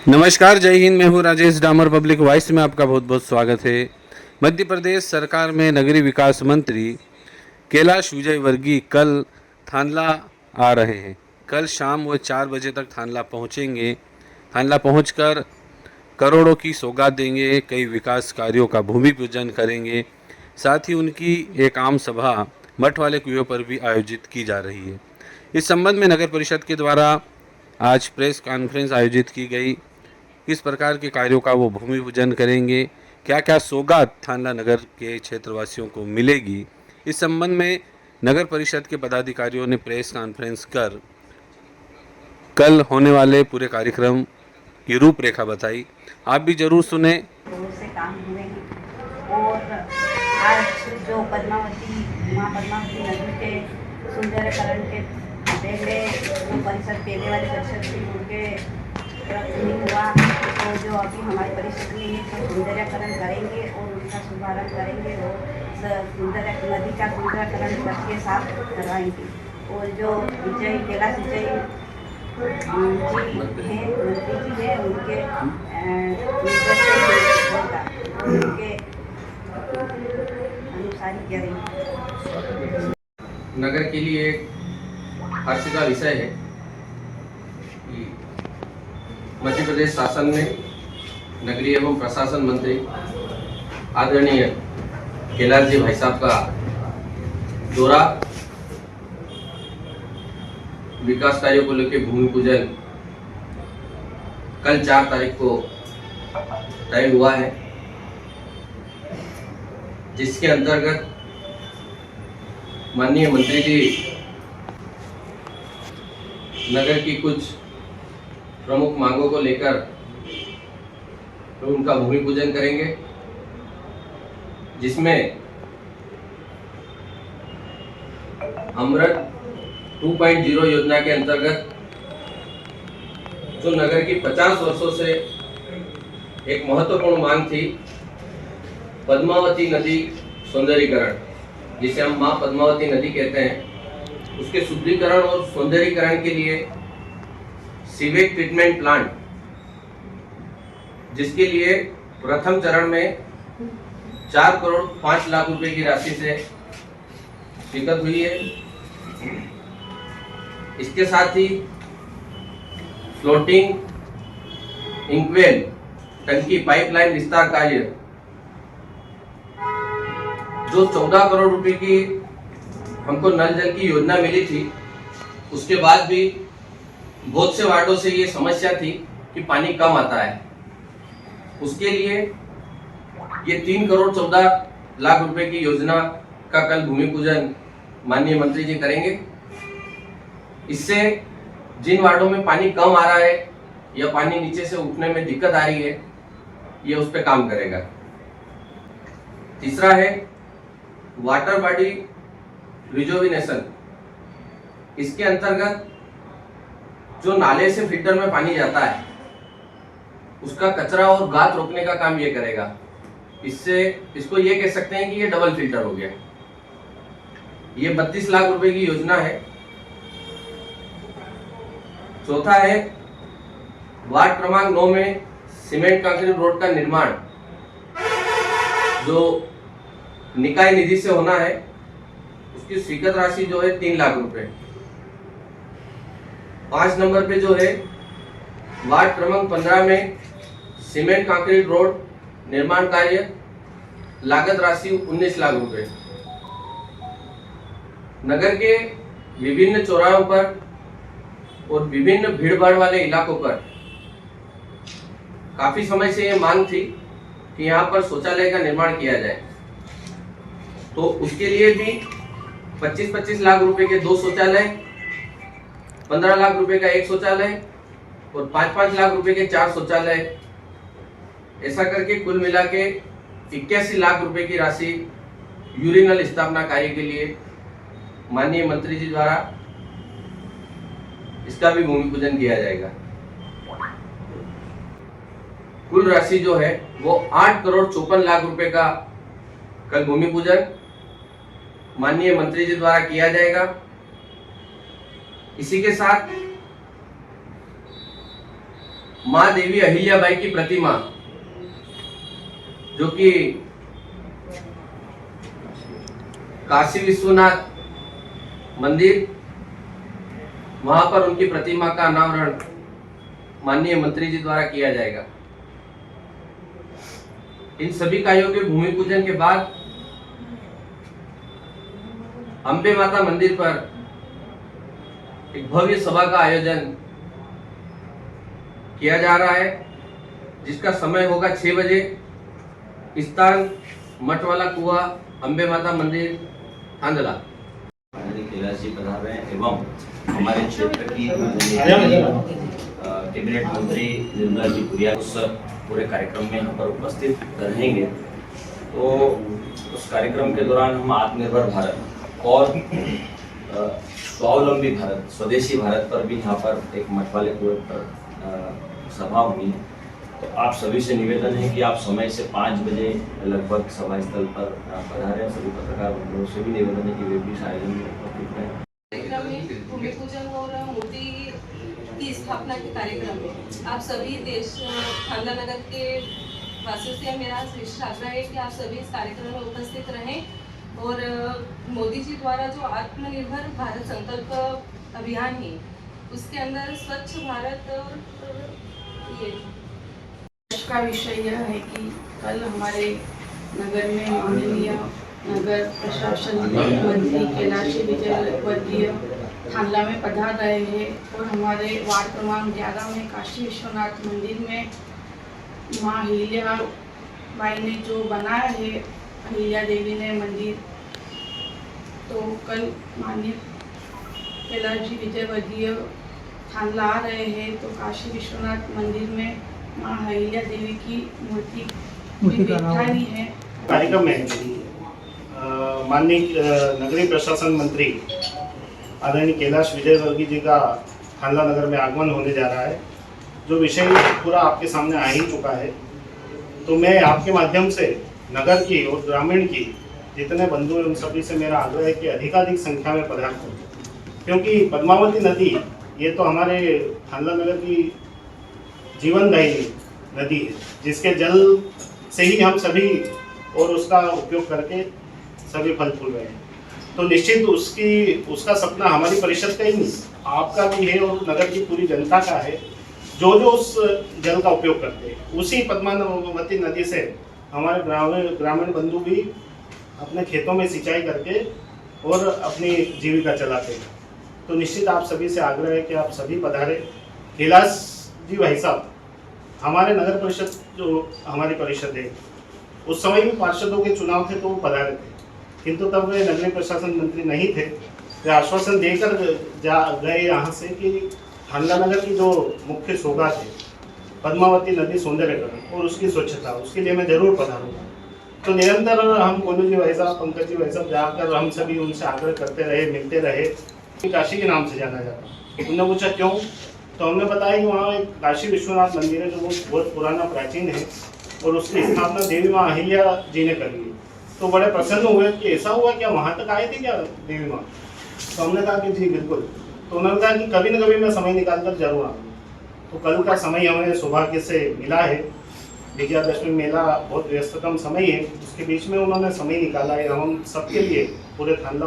नमस्कार, जय हिंद। मैं हूँ राजेश डामर। पब्लिक वॉइस में आपका बहुत बहुत स्वागत है। मध्य प्रदेश सरकार में नगरीय विकास मंत्री कैलाश विजयवर्गीय कल थानला आ रहे हैं। कल शाम वो 4 बजे तक थानला पहुँचेंगे। थानला पहुँचकर करोड़ों की सौगात देंगे, कई विकास कार्यों का भूमि पूजन करेंगे। साथ ही उनकी एक आम सभा मठ वाले कुएं पर भी आयोजित की जा रही है। इस संबंध में नगर परिषद के द्वारा आज प्रेस कॉन्फ्रेंस आयोजित की गई। किस प्रकार के कार्यों का वो भूमि पूजन करेंगे, क्या क्या सौगात थानला नगर के क्षेत्रवासियों को मिलेगी, इस संबंध में नगर परिषद के पदाधिकारियों ने प्रेस कॉन्फ्रेंस कर कल होने वाले पूरे कार्यक्रम की रूपरेखा बताई। आप भी जरूर सुने। से काम हुए हैं और आज जो माँ पद्मावती नदी के सुंदरीकरण के पहले जो परिषद पहले वाली परिषद थी उनके नहीं हुआ, तो जो अभी हमारी परिषद में है तो सुंदरीकरण करेंगे और उनका शुभारंभ करेंगे और नदी का सुंदरीकरण सबके साथ करवाएंगे। और जो कैलाश विजय जी हैं, मंत्री जी हैं, उनके उनके अनुसार ही करेंगे। नगर के लिए एक हर्ष का विषय है कि मध्य प्रदेश शासन में नगरीय एवं प्रशासन मंत्री आदरणीय कैलाश जी भाई साहब का दौरा, विकास कार्यों को लेकर भूमि पूजन कल 4 तारीख को तय हुआ है, जिसके अंतर्गत माननीय मंत्री जी नगर की कुछ प्रमुख मांगों को लेकर तो उनका भूमि पूजन करेंगे, जिसमें अमृत 2.0 योजना के अंतर्गत जो नगर की 50 वर्षों से एक महत्वपूर्ण मांग थी, पद्मावती नदी सौंदर्यीकरण, जिसे हम मां पद्मावती नदी कहते हैं, उसके शुद्धिकरण और सौंदर्यीकरण के लिए सीवेज ट्रीटमेंट प्लांट, जिसके लिए प्रथम चरण में 4 करोड़ 5 लाख रुपए की राशि से स्वीकृत हुई है। इसके साथ ही फ्लोटिंग इंक्वेल टंकी पाइपलाइन विस्तार कार्य, जो 14 करोड़ रुपए की हमको नल जल की योजना मिली थी, उसके बाद भी बहुत से वार्डों से ये समस्या थी कि पानी कम आता है। उसके लिए ये 3 करोड़ 14 लाख रुपए की योजना का कल भूमि पूजन माननीय मंत्री जी करेंगे। इससे जिन वार्डों में पानी कम आ रहा है या पानी नीचे से उठने में दिक्कत आ रही है, ये उस पर काम करेगा। तीसरा है वाटर बॉडी रिजुविनेशन। इसके अंतर्गत जो नाले से फिल्टर में पानी जाता है, उसका कचरा और गाद रोकने का काम ये करेगा। इससे इसको ये कह सकते हैं कि ये डबल फिल्टर हो गया। ये 32 लाख रुपए की योजना है। चौथा है वार्ड क्रमांक 9 में सीमेंट कंक्रीट रोड का निर्माण, जो निकाय निधि से होना है, उसकी स्वीकृत राशि जो है 3 लाख रुपए। 5 नंबर पे जो है वार्ड क्रमांक 15 में सीमेंट कंक्रीट रोड निर्माण कार्य, लागत राशि 19 लाख रुपए। नगर के विभिन्न चौराहों पर और विभिन्न भीड़भाड़ वाले इलाकों पर काफी समय से ये मांग थी कि यहाँ पर शौचालय का निर्माण किया जाए, तो उसके लिए भी 25-25 लाख रुपए के 2 शौचालय, 15 लाख रुपए का 1 शौचालय और 5-5 लाख रुपए के 4 शौचालय, ऐसा करके कुल मिला के 81 लाख रुपए की राशि यूरिनल स्थापना कार्य के लिए माननीय मंत्री जी द्वारा इसका भी भूमि पूजन किया जाएगा। कुल राशि जो है वो 8 करोड़ 54 लाख रुपए का कल भूमि पूजन माननीय मंत्री जी द्वारा किया जाएगा। इसी के साथ माँ देवी अहिल्याबाई की प्रतिमा जो कि काशी विश्वनाथ मंदिर, वहां पर उनकी प्रतिमा का अनावरण माननीय मंत्री जी द्वारा किया जाएगा। इन सभी कार्यों के भूमि पूजन के बाद अंबे माता मंदिर पर एक भव्य सभा का आयोजन किया जा रहा है, जिसका समय होगा 6 बजे। स्थान मठवाला कुआ, अंबे माता मंदिर, थांदला। कैलाश जी पधार रहे हैं एवं हमारे क्षेत्र की कैबिनेट मंत्री निर्मला जी पुरिया उस पूरे कार्यक्रम में यहाँ पर उपस्थित रहेंगे। तो उस कार्यक्रम के दौरान हम आत्मनिर्भर भारत और स्वावलंबी भारत, स्वदेशी भारत पर भी यहाँ पर एक मठवाले कुएं पर सभा हुई है। तो आप सभी से निवेदन है कि आप समय से 5 बजे लगभग सभा स्थल पर पधारें। सभी पत्रकार बंधुओं से भी निवेदन है कि वे भी इस आयोजन में उपस्थित रहें। कार्यक्रम में भूमि पूजन और मूर्ति की स्थापना के कार्यक्रम में आप सभी देश थांदला नगर के वासियों से मेरा विशेष आग्रह है कि आप सभी इस कार्यक्रम में उपस्थित रहें और मोदी जी द्वारा जो आत्मनिर्भर भारत संकल्प अभियान है उसके अंदर स्वच्छ भारत ये का विषय यह है कि कल हमारे नगर में माननीय नगर प्रशासन मंत्री कैलाश विजयवर्गीय थांदला में पधार रहे हैं और हमारे वार्ड क्रमांक 11 में काशी विश्वनाथ मंदिर में माँ अहिल्या बाई ने जो बनाया है, अहिल्या देवी ने मंदिर, तो कल माननीय कैलाश जी विजयवर्गीय थांदला आ रहे हैं। तो काशी विश्वनाथ मंदिर में माँ अहिल्या देवी की मूर्ति बिठानी है। कार्यक्रम में माननीय नगरीय प्रशासन मंत्री आदरणीय कैलाश विजयवर्गीय जी का थांदला नगर में आगमन होने जा रहा है, जो विषय पूरा आपके सामने आ ही चुका है। तो मैं आपके माध्यम से नगर की और ग्रामीण की जितने बंधु हैं उन सभी से मेरा आग्रह है कि अधिकाधिक संख्या में पधार करें, क्योंकि पद्मावती नदी ये तो हमारे थांदला नगर की जीवनदायिनी नदी है, जिसके जल से ही हम सभी और उसका उपयोग करके सभी फल फूल रहे हैं। तो निश्चित उसका सपना हमारी परिषद का ही नहीं, आपका भी है और नगर की पूरी जनता का है, जो उस जल का उपयोग करते हैं। उसी पद्मावती नदी से हमारे ग्रामीण बंधु भी अपने खेतों में सिंचाई करके और अपनी जीविका चलाते हैं। तो निश्चित आप सभी से आग्रह है कि आप सभी पधारें। कैलाश जी भाई साहब हमारे नगर परिषद जो हमारी परिषद है, उस समय भी पार्षदों के चुनाव थे तो वो पधारे थे, किंतु तब वे नगरीय प्रशासन मंत्री नहीं थे। वे आश्वासन देकर गए यहाँ से कि थांदला नगर की जो मुख्य सौगात है पद्मावती नदी सौंदर्यकरण और उसकी स्वच्छता, उसके लिए मैं जरूर पधारूंगा। तो निरंतर हम गोलू जी भाई साहब, पंकज जी भाई साहब जाकर हम सभी उनसे आग्रह करते रहे, मिलते रहे। काशी के नाम से जाना जाता। उन्होंने पूछा क्यों, तो हमने बताया कि वहाँ एक काशी विश्वनाथ मंदिर है जो बहुत पुराना प्राचीन है और उसकी स्थापना देवी माँ अहिल्या जी ने करी है। तो बड़े प्रसन्न हुए कि ऐसा हुआ क्या, वहाँ तक आए थे क्या देवी माँ? तो हमने कहा कि जी बिल्कुल। तो उन्होंने कहा कि कभी न कभी मैं समय निकाल कर जरूर आऊँगा। तो कल का समय हमें सौभाग्य से मिला है। विजयादशमी मेला बहुत व्यस्ततम समय है, उसके बीच में उन्होंने समय निकाला है हम सबके लिए, पूरे थांदला